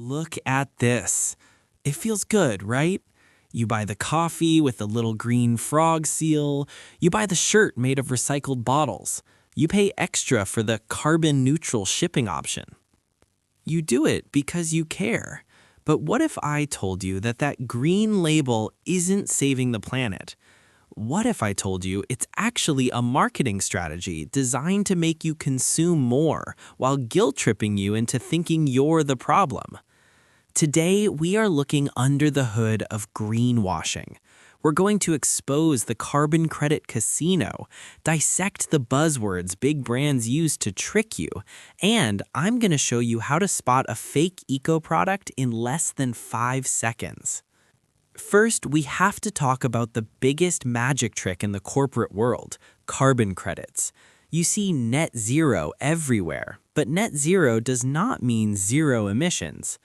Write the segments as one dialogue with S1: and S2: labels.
S1: Look at this. It feels good, right? You buy the coffee with the little green frog seal. You buy the shirt made of recycled bottles. You pay extra for the carbon neutral shipping option. You do it because you care. But what if I told you that that green label isn't saving the planet? What if I told you it's actually a marketing strategy designed to make you consume more while guilt-tripping you into thinking you're the problem? Today, we are looking under the hood of greenwashing. We're going to expose the carbon credit casino, dissect the buzzwords big brands use to trick you, and I'm going to show you how to spot a fake eco product in less than 5 seconds. First, we have to talk about the biggest magic trick in the corporate world, carbon credits. You see net zero everywhere, but net zero does not mean zero emissions.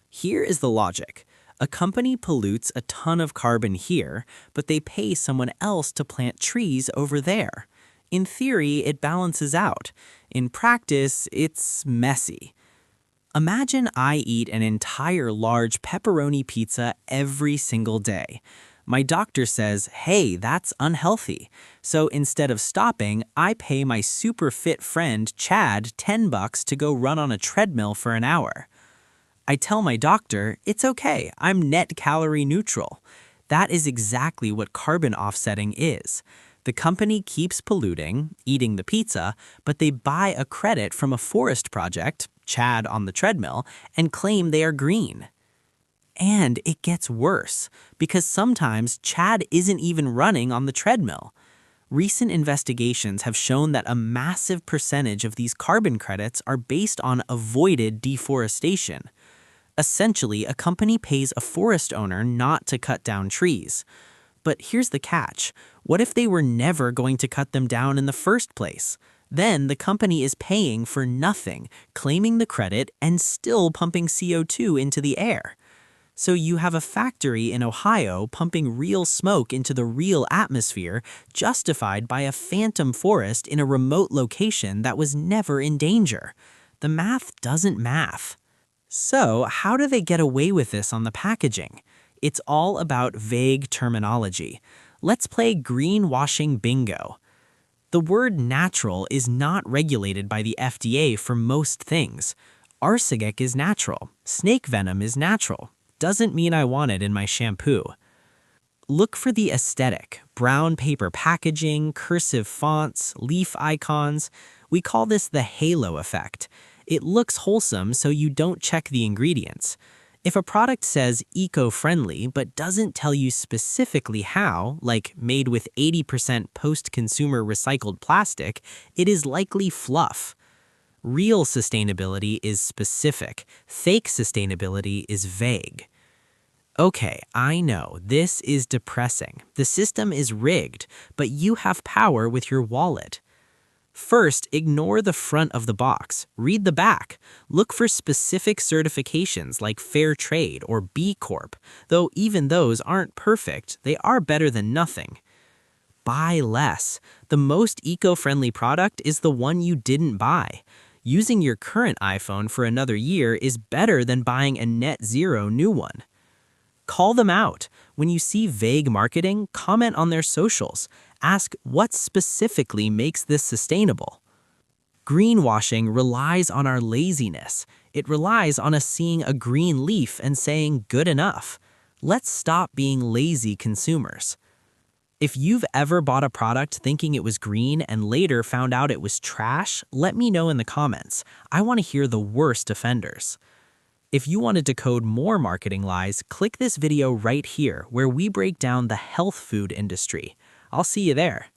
S1: Here is the logic. A company pollutes a ton of carbon here, but they pay someone else to plant trees over there. In theory, it balances out. In practice, it's messy. Imagine I eat an entire large pepperoni pizza every single day. My doctor says, hey, that's unhealthy. So instead of stopping, I pay my super fit friend Chad $10 to go run on a treadmill for an hour. I tell my doctor, it's okay, I'm net calorie neutral. That is exactly what carbon offsetting is. The company keeps polluting, eating the pizza, but they buy a credit from a forest project, Chad on the treadmill, and claim they are green. And it gets worse, because sometimes Chad isn't even running on the treadmill. Recent investigations have shown that a massive percentage of these carbon credits are based on avoided deforestation. Essentially, a company pays a forest owner not to cut down trees. But here's the catch. What if they were never going to cut them down in the first place? Then the company is paying for nothing, claiming the credit, and still pumping CO2 into the air. So you have a factory in Ohio pumping real smoke into the real atmosphere, justified by a phantom forest in a remote location that was never in danger. The math doesn't math. So, how do they get away with this on the packaging? It's all about vague terminology. Let's play greenwashing bingo. The word natural is not regulated by the FDA for most things. Arsenic is natural. Snake venom is natural. Doesn't mean I want it in my shampoo. Look for the aesthetic, brown paper packaging, cursive fonts, leaf icons. We call this the halo effect. It looks wholesome, so you don't check the ingredients. If a product says eco-friendly but doesn't tell you specifically how, like made with 80% post-consumer recycled plastic, it is likely fluff. Real sustainability is specific. Fake sustainability is vague. Okay, I know, this is depressing. The system is rigged, but you have power with your wallet. First, ignore the front of the box. Read the back. Look for specific certifications like Fair Trade or B Corp. Though even those aren't perfect, they are better than nothing. Buy less. The most eco-friendly product is the one you didn't buy. Using your current iPhone for another year is better than buying a net zero new one. Call them out. When you see vague marketing, comment on their socials. Ask what specifically makes this sustainable. Greenwashing relies on our laziness. It relies on us seeing a green leaf and saying good enough. Let's stop being lazy consumers. If you've ever bought a product thinking it was green and later found out it was trash, let me know in the comments. I want to hear the worst offenders. If you want to decode more marketing lies, click this video right here where we break down the health food industry. I'll see you there.